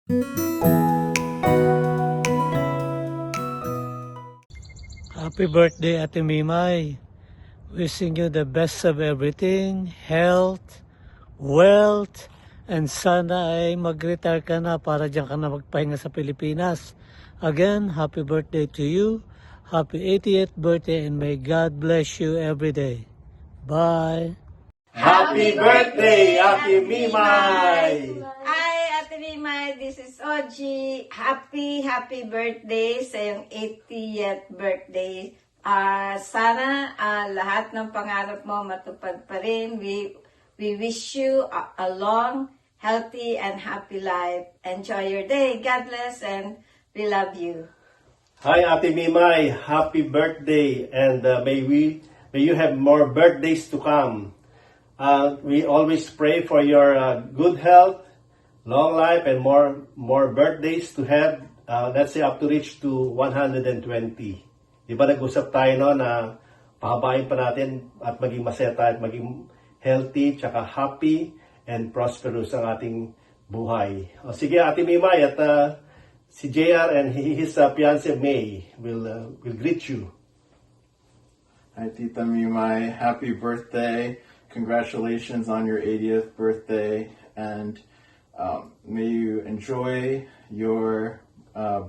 Happy birthday, Ate Mimay. Wishing you the best of everything, health, wealth, and sana ay mag-retire ka na para dyan ka na magpahinga sa Pilipinas. Again, happy birthday to you. Happy 80th birthday and may God bless you every day. Bye. Happy birthday, Ate Mimay! Hi, Ate Mimay. This is Oji. Happy birthday sa iyong 80th birthday. Sana lahat ng pangarap mo matupad pa rin. We wish you a long, healthy, and happy life. Enjoy your day. God bless and we love you. Hi, Ate Mimay. Happy birthday, and may you have more birthdays to come. We always pray for your good health, long life, and more birthdays to have. Let's say up to reach to 120. Di ba nag-usap tayo no na pahabain pa natin at maging masaya tayo at maging healthy, tsaka happy and prosperous ang ating buhay. O sige, Ate Mimay, at si JR and his fiancée May will greet you. Hi, Tita Mimay. Happy birthday. Congratulations on your 80th birthday. And may you enjoy your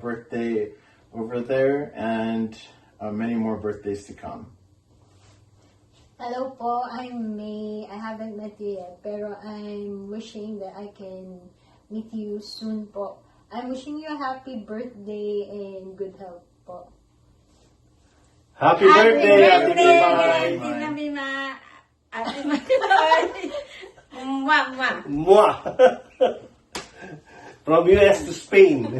birthday over there and many more birthdays to come. Hello po, I'm May. I haven't met you yet, pero I'm wishing that I can meet you soon po. I'm wishing you a happy birthday and good health po. Happy birthday, Ate Ate Mimay! Mima. Ate Mimay. Mwah. Mwah! From US to Spain.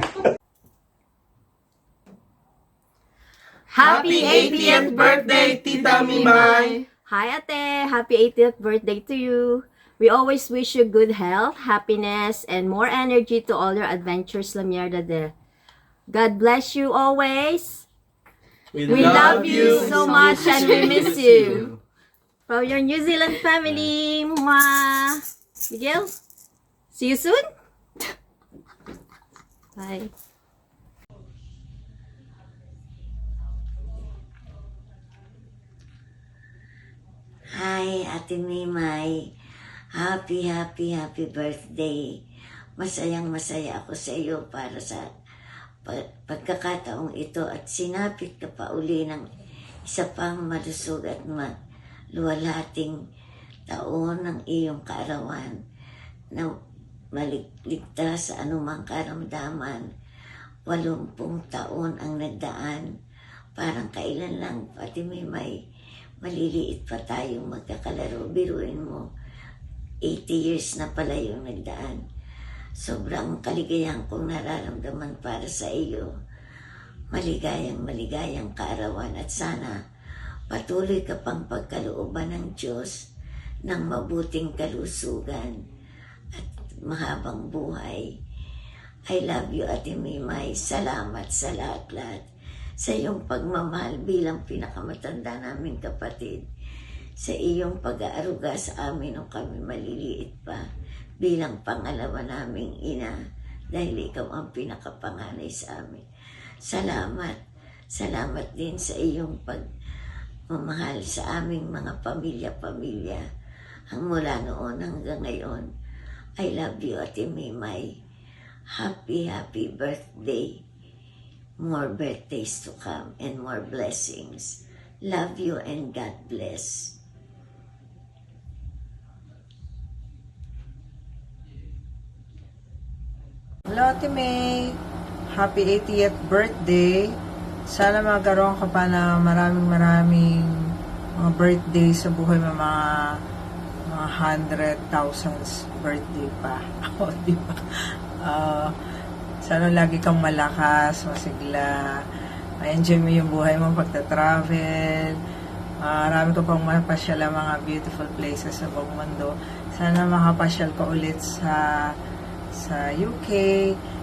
Happy 80th birthday, Tita Mimay! Hi Ate! Happy 80th birthday to you! We always wish you good health, happiness, and more energy to all your adventures, La Mierda de. God bless you always! We love you so much and we miss you! From your New Zealand family! Mwah! Miguel, see you soon! Bye! Hi, Ate Mimay. Happy birthday. Masaya ako sa iyo para sa pagkakataong ito at sinapit ka pa uli ng isa pang malusog at maluwalhating taon ng iyong kaarawan na maligtas sa anumang karamdaman. 80 taon ang nagdaan. Parang kailan lang, Ate Mimay, maliliit pa tayong magkakalaro. Biruin mo, 80 years na pala yung nagdaan. Sobrang kaligayahan kong nararamdaman para sa iyo. Maligayang kaarawan at sana patuloy ka pang pagkalooban ng Diyos ng mabuting kalusugan at mahabang buhay. I love you, Ate Mimay. Salamat sa lahat-lahat sa iyong pagmamahal bilang pinakamatanda naming kapatid, sa iyong pag-aaruga sa amin nung kami maliliit pa, bilang pangalawa naming ina, dahil ikaw ang pinakapanganay sa amin. Salamat din sa iyong pagmamahal sa aming mga pamilya-pamilya, ang mula noon hanggang ngayon. I love you, Ate Mimay. Happy birthday. More birthdays to come and more blessings. Love you and God bless. Hello, Ate May. Happy 80th birthday. Sana magkaroon ka pa na maraming mga birthday sa buhay mo, mga 100,000 birthday pa. O, di ba? Sana lagi kang malakas, masigla, ma-enjoy mo yung buhay mo pagta-travel. Marami ka pang mapasyal ang mga beautiful places sa buong mundo. Sana makapasyal ka ulit sa UK.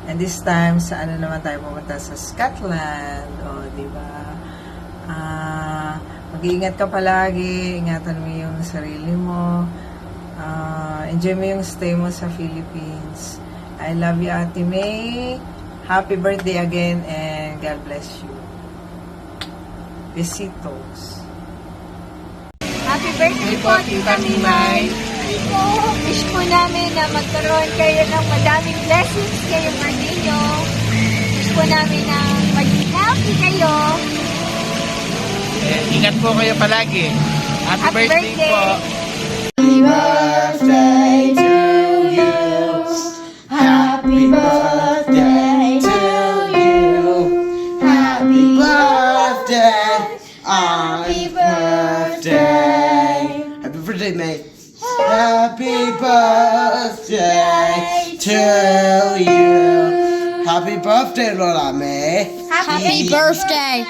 And this time, sa ano naman tayo pumunta? Sa Scotland. O, di ba? Mag-iingat ka palagi. Ingatan mo yung sarili mo. Enjoy mo yung stay mo sa Philippines. I love you, Ate May. Happy birthday again and God bless you. Besitos. Happy birthday po, Tita Mimay. Wish po namin na magkaroon kayo ng madaming blessings ngayong birthday nyo. Wish po namin na maging healthy kayo. Ingat po kayo palagi. Happy birthday po. Happy birthday to you. Happy birthday to you. Happy birthday. Happy birthday. Happy birthday, mate. Happy birthday to you. Happy birthday, Lola May. Happy birthday.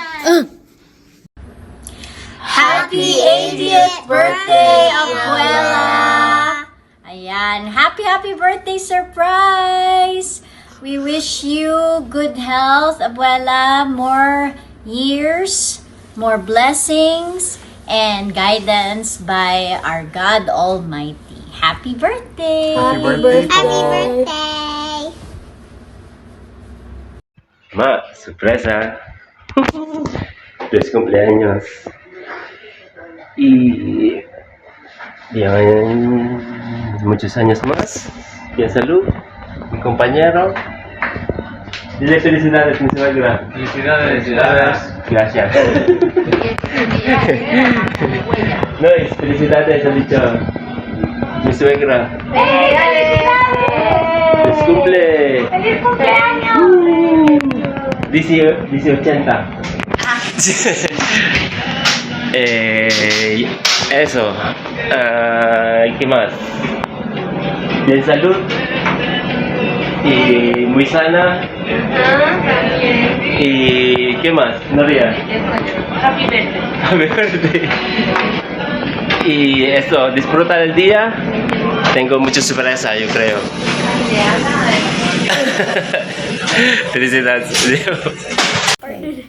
Happy 80th birthday, Abuela! Ayan, happy birthday surprise! We wish you good health, Abuela, more years, more blessings, and guidance by our God Almighty. Happy birthday! Happy birthday po. Ma, sorpresa. Feliz cumpleaños. Y muchos años más. Y en salud, mi compañero. Dile felicidades, mi suegra. Felicidades. Gracias. No, es felicidades, ha dicho mi suegra. ¡Feliz cumple! ¡Feliz cumpleaños! Dice 80. Eso. ¿Qué más? De salud. Y muy sana. ¿Y qué más? Noria. Happy birthday. Happy birthday. Y eso, disfruta del día. Tengo mucha sorpresa, yo creo. Felicidades.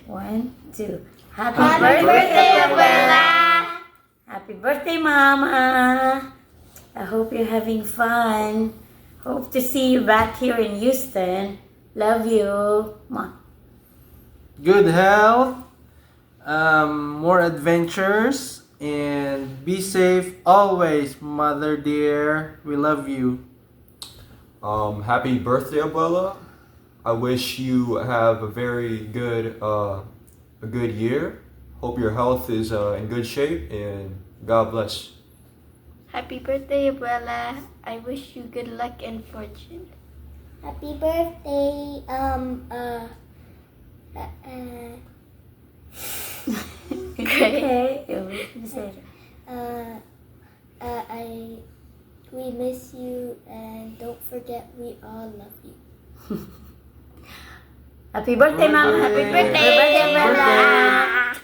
1, 2. Happy birthday, Abuela! Happy birthday, Mama! I hope you're having fun. Hope to see you back here in Houston. Love you. Mwah. Good health, more adventures, and be safe always, mother dear. We love you. Happy birthday, Abuela. I wish you have a very good a good year. Hope your health is in good shape, and God bless. Happy birthday, Abuela. I wish you good luck and fortune. Happy birthday, Okay. we miss you, and don't forget we all love you. Happy birthday, Mama! Happy birthday, Abuela!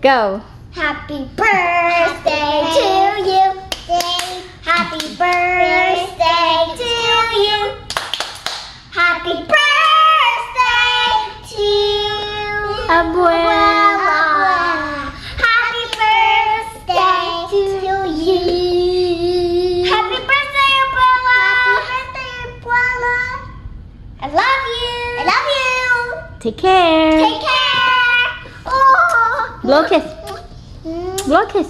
Go! Happy birthday to you. Happy birthday to you. Happy birthday to Abuela. Happy birthday to you. Happy birthday, Abuela. Happy birthday, Abuela. I love you. I love you. Take care! Take care. Oh. Blow a kiss! Blow a kiss!